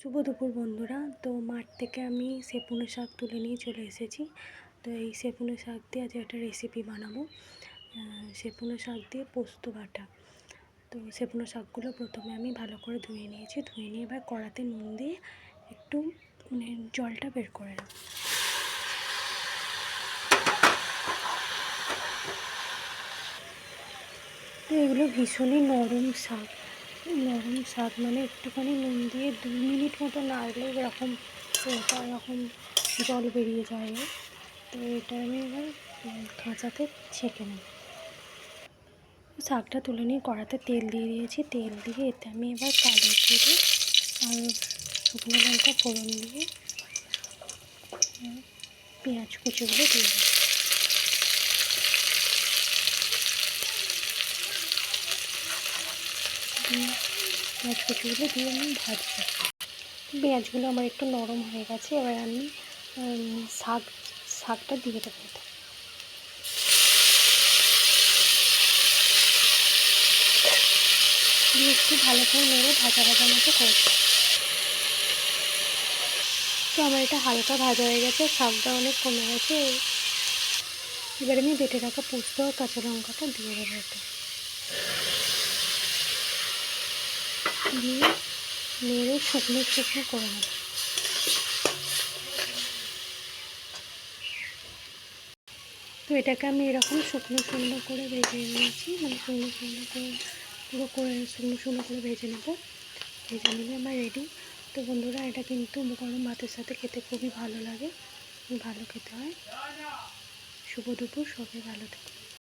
শুভ দুপুর বন্ধুরা। তো মাঠ থেকে আমি সেপুনে শাক তুলে নিয়ে চলে এসেছি। তো এই সেপুনে শাক দিয়ে আজ একটা রেসিপি বানাবো, সেপুনে শাক দিয়ে পোস্ত বাটা। তো সেপুনে শাকগুলো প্রথমে আমি ভালো করে ধুয়ে নিয়েছি। ধুয়ে নিয়ে এবার কড়াতে নুন দিয়ে একটু জলটা বের করে নেব। তো এগুলো ভীষণই নরম শাক, মানে একটুখানি নুন দিয়ে 2 মিনিট মতো নাড়লেই এরকম জল বেরিয়ে যায়। তো এটা আমি এবার খাঁচাতে ছেঁকে নেব। শাকটা তুলে নিয়ে কড়াতে তেল দিয়ে দিয়েছি। তেল দিয়ে এতে আমি এবার কালো জিরে আর শুকনো লঙ্কা ফোড়ন দিয়ে পেঁয়াজ কুচিগুলো দিয়ে দেবো। পেঁয়াজ কুচিগুলো দিয়ে আমি ভাজবো। পেঁয়াজগুলো আমার একটু নরম হয়ে গেছে। এবার আমি শাকটা দিয়ে দেবো। দিয়ে একটু ভালো করে নেড়ে ভাজা মতো করবো। তো আমার এটা হালকা ভাজা হয়ে গেছে, শাকটা অনেক কমে গেছে। এবার আমি বেটে রাখা পোস্ত আর কাঁচা লঙ্কাটা দিয়ে দেবো। এটা দিয়ে নেড়ে শুকনো করে নেব। তো এটাকে আমি এরকম শুকনো করে ভেজে নিয়েছি, মানে শুকনো করে ভেজে নেব। ভেজে নিলে আমার রেডি। তো বন্ধুরা, এটা কিন্তু গরম ভাতের সাথে খেতে খুবই ভালো লাগে, ভালো খেতে হয়। শুভ দুপুর, সবাই ভালো থেকো।